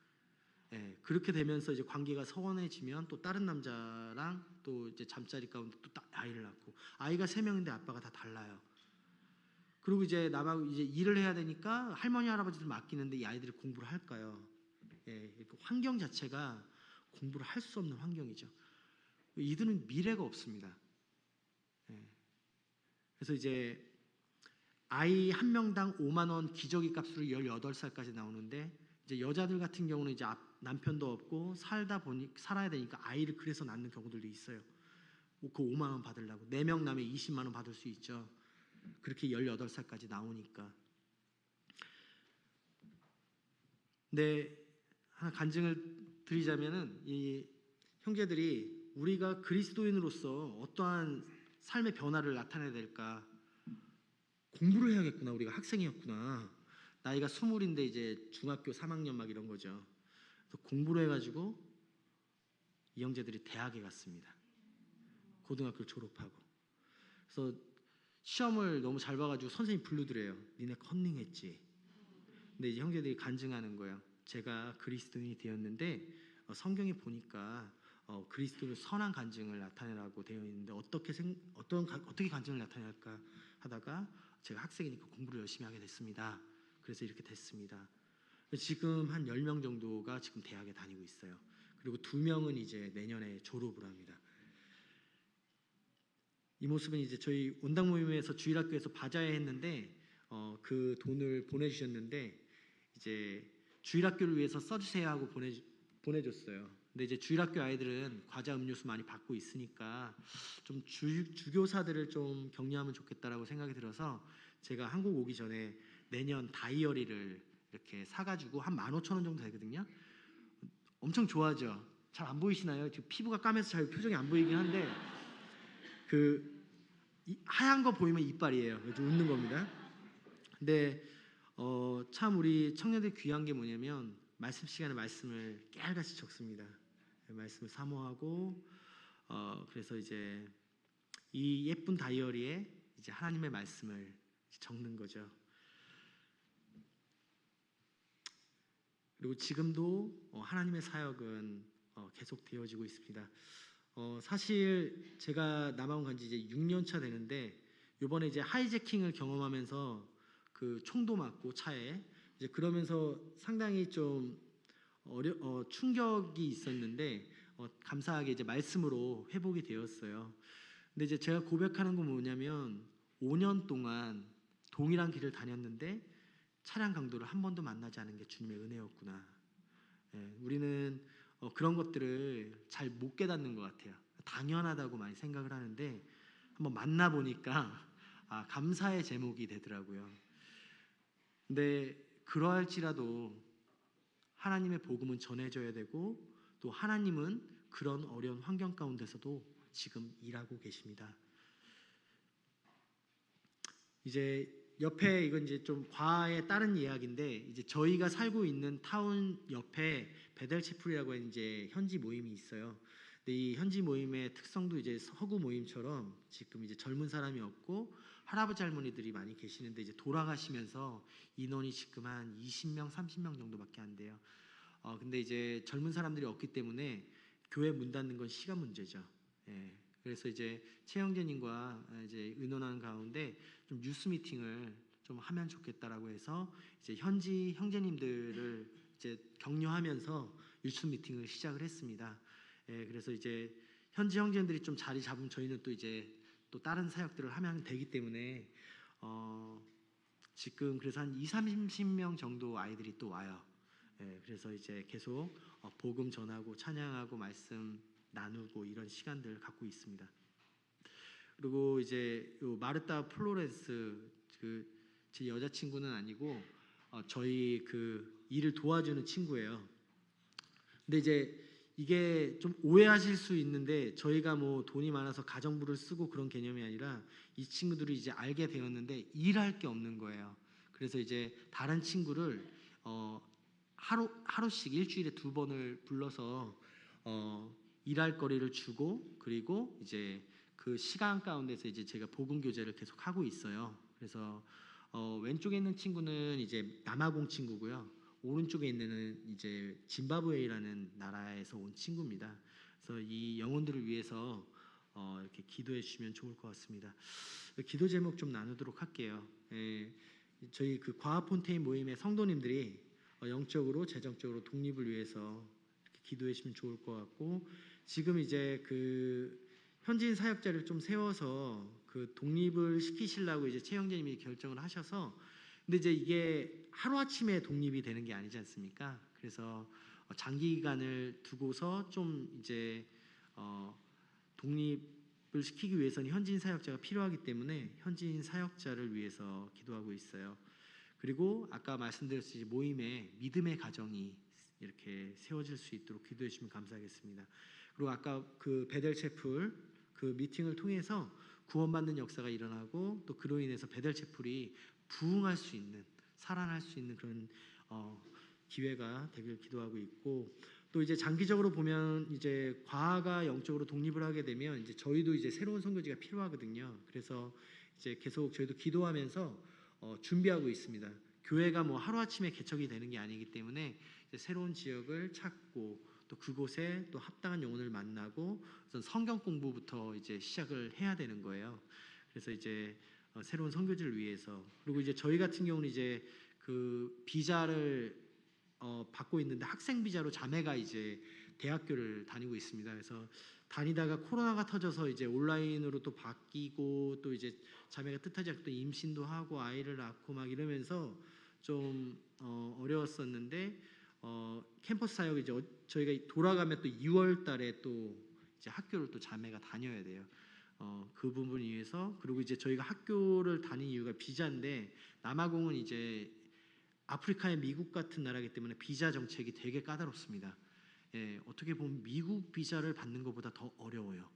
예, 그렇게 되면서 이제 관계가 서원해지면 또 다른 남자랑 또 이제 잠자리 가운데 또 아이를 낳고, 아이가 3명인데 아빠가 다 달라요. 그리고 이제 남하고 이제 일을 해야 되니까 할머니 할아버지들 맡기는데 이 아이들이 공부를 할까요? 예, 그 환경 자체가 공부를 할 수 없는 환경이죠. 이들은 미래가 없습니다. 예, 그래서 이제 아이 한 명당 5만 원 기저귀 값으로 18살까지 나오는데, 이제 여자들 같은 경우는 이제 남편도 없고 살아야 되니까 아이를 그래서 낳는 경우들도 있어요. 그 5만 원 받으려고 4명 나면 20만 원 받을 수 있죠. 그렇게 18살까지 나오니까. 근데 하나 간증을 드리자면은, 이 형제들이 우리가 그리스도인으로서 어떠한 삶의 변화를 나타내야 될까, 공부를 해야겠구나. 우리가 학생이었구나. 나이가 20인데 이제 중학교 3학년 막 이런 거죠. 그래서 공부를 해가지고 이 형제들이 대학에 갔습니다. 고등학교를 졸업하고. 그래서 시험을 너무 잘 봐가지고 선생님 부르더래요. 니네 컨닝했지. 근데 이제 형제들이 간증하는 거예요. 제가 그리스도인이 되었는데 성경에 보니까 그리스도를 선한 간증을 나타내라고 되어 있는데 어떻게 간증을 나타낼까 하다가 제가 학생이니까 공부를 열심히 하게 됐습니다. 그래서 이렇게 됐습니다. 지금 한 10명 정도가 지금 대학에 다니고 있어요. 그리고 2명은 이제 내년에 졸업을 합니다. 이 모습은 이제 저희 원당 모임에서 주일학교에서 바자회 했는데 그 돈을 보내주셨는데, 이제 주일학교를 위해서 써주세요 하고 보내줬어요. 근데 이제 주일학교 아이들은 과자 음료수 많이 받고 있으니까 좀 주교사들을 좀 격려하면 좋겠다라고 생각이 들어서 제가 한국 오기 전에 내년 다이어리를 이렇게 사가지고 한 15,000원 정도 되거든요. 엄청 좋아하죠. 잘 안 보이시나요? 지금 피부가 까매서 잘 표정이 안 보이긴 한데, 그 하얀 거 보이면 이빨이에요. 그래서 웃는 겁니다. 근데 참 우리 청년들 귀한 게 뭐냐면 말씀 시간에 말씀을 깨알같이 적습니다. 말씀을 사모하고 그래서 이제 이 예쁜 다이어리에 이제 하나님의 말씀을 적는 거죠. 그리고 지금도 하나님의 사역은 계속 되어지고 있습니다. 사실 제가 남아온 간지 이제 6년 차 되는데, 이번에 이제 하이제킹을 경험하면서 그 총도 맞고 차에 이제 그러면서 상당히 좀 충격이 있었는데 감사하게 이제 말씀으로 회복이 되었어요. 근데 이제 제가 고백하는 건 뭐냐면 5년 동안 동일한 길을 다녔는데 차량 강도를 한 번도 만나지 않은 게 주님의 은혜였구나. 예, 우리는 그런 것들을 잘 못 깨닫는 것 같아요. 당연하다고 많이 생각을 하는데 한번 만나보니까 감사의 제목이 되더라고요. 근데 그러할지라도 하나님의 복음은 전해져야 되고, 또 하나님은 그런 어려운 환경 가운데서도 지금 일하고 계십니다. 이제 옆에 이건 이제 좀 과에 따른 이야기인데, 이제 저희가 살고 있는 타운 옆에 베델체플이라고 하는 이제 현지 모임이 있어요. 근데 이 현지 모임의 특성도 이제 서구 모임처럼 지금 이제 젊은 사람이 없고 할아버지 할머니들이 많이 계시는데, 이제 돌아가시면서 인원이 지금 한 20명, 30명 정도밖에 안 돼요. 근데 이제 젊은 사람들이 없기 때문에 교회 문 닫는 건 시간 문제죠. 예. 그래서 이제 최 형제님과 이제 의논하는 가운데 좀 뉴스 미팅을 좀 하면 좋겠다라고 해서 이제 현지 형제님들을 이제 격려하면서 뉴스 미팅을 시작을 했습니다. 예, 그래서 이제 현지 형제님들이 좀 자리 잡으면 저희는 또 이제 또 다른 사역들을 하면 되기 때문에 지금 그래서 한 20-30명 정도 아이들이 또 와요. 예, 그래서 이제 계속 복음 전하고 찬양하고 말씀 나누고 이런 시간들을 갖고 있습니다. 그리고 이제 요 마르타 플로렌스, 그 제 여자친구는 아니고 저희 그 일을 도와주는 친구예요. 근데 이제 이게 좀 오해하실 수 있는데, 저희가 뭐 돈이 많아서 가정부를 쓰고 그런 개념이 아니라 이 친구들이 이제 알게 되었는데 일할 게 없는 거예요. 그래서 이제 다른 친구를 하루씩 일주일에 2번을 불러서 일할 거리를 주고, 그리고 이제 그 그 시간 가운데서 이제 제가 복음 교제를 계속 하고 있어요. 그래서 왼쪽에 있는 친구는 이제 남아공 친구고요. 오른쪽에 있는 이제 짐바브웨이라는 나라에서 온 친구입니다. 그래서 이 영혼들을 위해서 이렇게 기도해 주시면 좋을 것 같습니다. 기도 제목 좀 나누도록 할게요. 예, 저희 그 과학폰테인 모임의 성도님들이 영적으로 재정적으로 독립을 위해서 이렇게 기도해 주시면 좋을 것 같고, 지금 이제 그 현지인 사역자를 좀 세워서 그 독립을 시키시려고 이제 최영재님이 결정을 하셔서, 근데 이제 이게 하루아침에 독립이 되는 게 아니지 않습니까? 그래서 장기 기간을 두고서 좀 이제 독립을 시키기 위해서는 현지인 사역자가 필요하기 때문에 현지인 사역자를 위해서 기도하고 있어요. 그리고 아까 말씀드렸듯이 모임에 믿음의 가정이 이렇게 세워질 수 있도록 기도해 주시면 감사하겠습니다. 그리고 아까 그 베델체플 그 미팅을 통해서 구원받는 역사가 일어나고, 또 그로 인해서 베델체플이 부흥할 수 있는, 살아날 수 있는 그런 기회가 되길 기도하고 있고, 또 이제 장기적으로 보면 이제 과가 영적으로 독립을 하게 되면 이제 저희도 이제 새로운 선교지가 필요하거든요. 그래서 이제 계속 저희도 기도하면서 준비하고 있습니다. 교회가 뭐 하루아침에 개척이 되는 게 아니기 때문에 이제 새로운 지역을 찾고, 또 그곳에 또 합당한 영혼을 만나고, 우선 성경 공부부터 이제 시작을 해야 되는 거예요. 그래서 이제 새로운 선교지를 위해서, 그리고 이제 저희 같은 경우는 이제 그 비자를 받고 있는데, 학생 비자로 자매가 이제 대학교를 다니고 있습니다. 그래서 다니다가 코로나가 터져서 이제 온라인으로 또 바뀌고, 또 이제 자매가 뜻하지 않게 또 임신도 하고 아이를 낳고 막 이러면서 좀 어려웠었는데, 캠퍼스 사역 이제 저희가 돌아가면 또 2월 달에 또 이제 학교를 또 자매가 다녀야 돼요. 그 부분 위해서, 그리고 이제 저희가 학교를 다닌 이유가 비자인데, 남아공은 이제 아프리카의 미국 같은 나라이기 때문에 비자 정책이 되게 까다롭습니다. 예, 어떻게 보면 미국 비자를 받는 것보다 더 어려워요.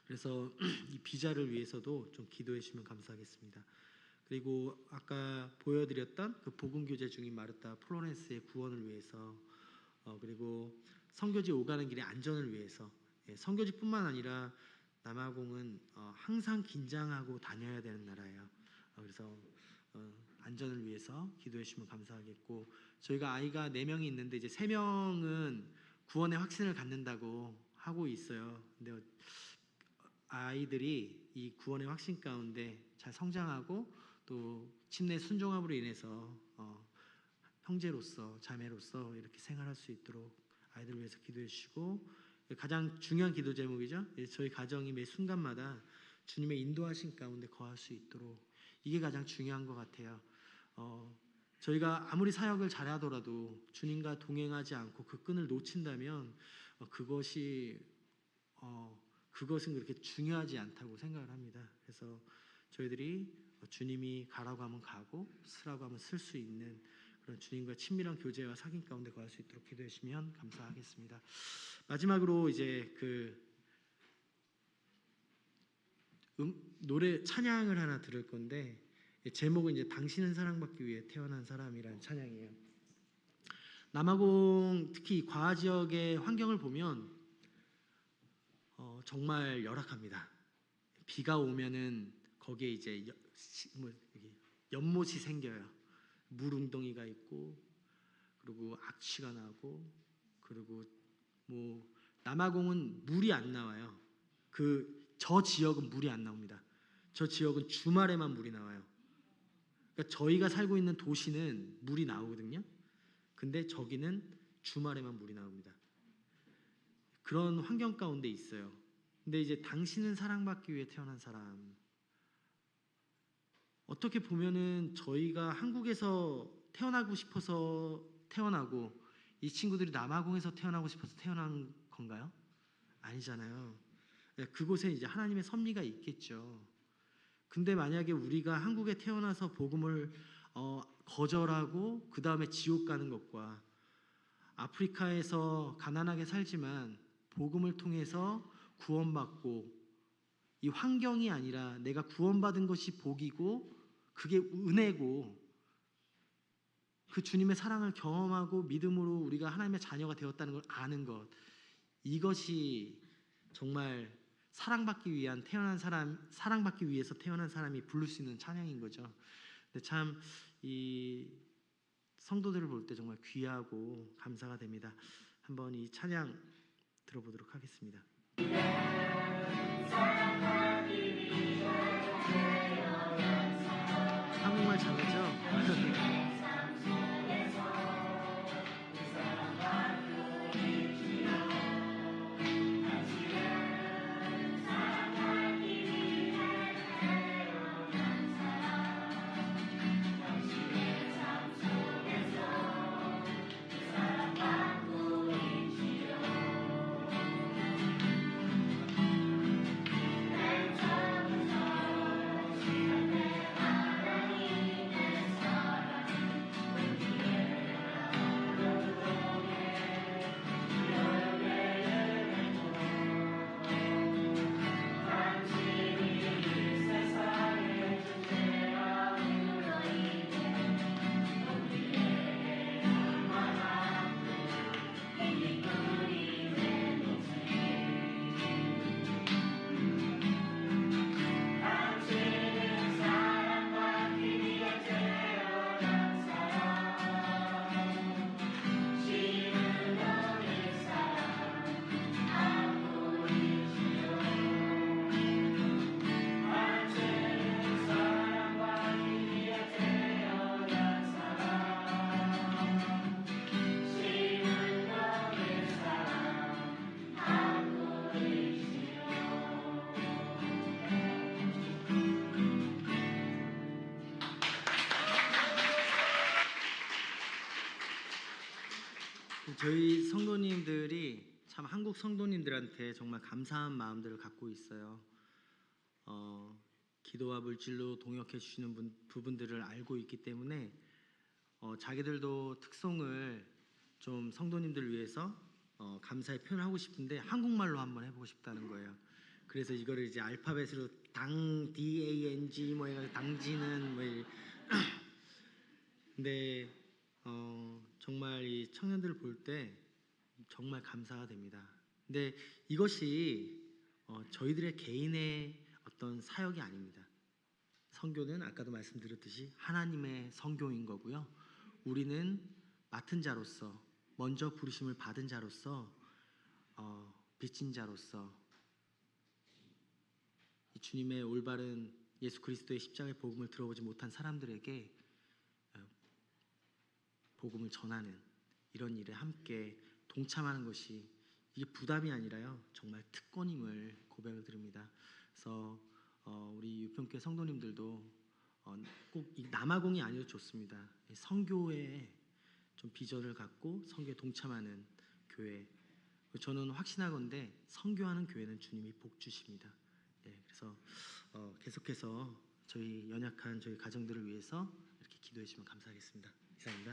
그래서 이 비자를 위해서도 좀 기도해 주시면 감사하겠습니다. 그리고 아까 보여드렸던 그 복음 교제 중인 마르타 플로렌스의 구원을 위해서, 그리고 선교지 오가는 길의 안전을 위해서, 선교지뿐만 아니라 남아공은 항상 긴장하고 다녀야 되는 나라예요. 그래서 안전을 위해서 기도해 주시면 감사하겠고, 저희가 아이가 4명이 있는데 이제 3명은 구원의 확신을 갖는다고 하고 있어요. 근데 아이들이 이 구원의 확신 가운데 잘 성장하고, 또 침례 순종함으로 인해서 형제로서 자매로서 이렇게 생활할 수 있도록 아이들을 위해서 기도해 주시고, 가장 중요한 기도 제목이죠. 저희 가정이 매 순간마다 주님의 인도하신 가운데 거할 수 있도록, 이게 가장 중요한 것 같아요. 저희가 아무리 사역을 잘하더라도 주님과 동행하지 않고 그 끈을 놓친다면 그것은 그렇게 중요하지 않다고 생각을 합니다. 그래서 저희들이 주님이 가라고 하면 가고 쓰라고 하면 쓸 수 있는 그런 주님과 친밀한 교제와 사귐 가운데 거할 수 있도록 기도해 주시면 감사하겠습니다. 마지막으로 이제 그 노래 찬양을 하나 들을 건데, 제목은 이제 당신은 사랑받기 위해 태어난 사람이라는 찬양이에요. 남아공 특히 과하 지역의 환경을 보면 정말 열악합니다. 비가 오면은 거기에 이제 연못이 생겨요. 물 웅덩이가 있고, 그리고 악취가 나고, 그리고 뭐 남아공은 물이 안 나와요. 저 지역은 물이 안 나옵니다. 저 지역은 주말에만 물이 나와요. 그러니까 저희가 살고 있는 도시는 물이 나오거든요. 근데 저기는 주말에만 물이 나옵니다. 그런 환경 가운데 있어요. 근데 이제 당신은 사랑받기 위해 태어난 사람, 어떻게 보면은 저희가 한국에서 태어나고 싶어서 태어나고, 이 친구들이 남아공에서 태어나고 싶어서 태어난 건가요? 아니잖아요. 그곳에 이제 하나님의 섭리가 있겠죠. 근데 만약에 우리가 한국에 태어나서 복음을 거절하고 그 다음에 지옥 가는 것과, 아프리카에서 가난하게 살지만 복음을 통해서 구원받고, 이 환경이 아니라 내가 구원받은 것이 복이고 그게 은혜고, 그 주님의 사랑을 경험하고 믿음으로 우리가 하나님의 자녀가 되었다는 걸 아는 것, 이것이 정말 사랑받기 위한 태어난 사람, 사랑받기 위해서 태어난 사람이 부를 수 있는 찬양인 거죠. 근데 참 이 성도들을 볼 때 정말 귀하고 감사가 됩니다. 한번 이 찬양 들어보도록 하겠습니다. 한국말 잘하죠? 저희 성도님들이 참 한국 성도님들한테 정말 감사한 마음들을 갖고 있어요. 기도와 물질로 동역해 주시는 부분들을 알고 있기 때문에 자기들도 특송을 좀 성도님들을 위해서 감사의 표현하고 싶은데 한국말로 한번 해보고 싶다는 거예요. 그래서 이거를 이제 알파벳으로 당 DANG 뭐 해가지고 당지는 뭐 근데 정말 이 청년들을 볼 때 정말 감사가 됩니다. 근데 이것이 저희들의 개인의 어떤 사역이 아닙니다. 선교는 아까도 말씀드렸듯이 하나님의 선교인 거고요. 우리는 맡은 자로서 먼저 부르심을 받은 자로서 빚진 자로서 이 주님의 올바른 예수 그리스도의 십자가의 복음을 들어보지 못한 사람들에게 복음을 전하는 이런 일에 함께 동참하는 것이 이게 부담이 아니라요 정말 특권임을 고백을 드립니다. 그래서 우리 유평교회 성도님들도 꼭 이 남아공이 아니어도 좋습니다. 선교에 좀 비전을 갖고 선교에 동참하는 교회, 저는 확신하건대 선교하는 교회는 주님이 복 주십니다. 그래서 계속해서 저희 연약한 저희 가정들을 위해서 이렇게 기도해 주시면 감사하겠습니다. 이상입니다.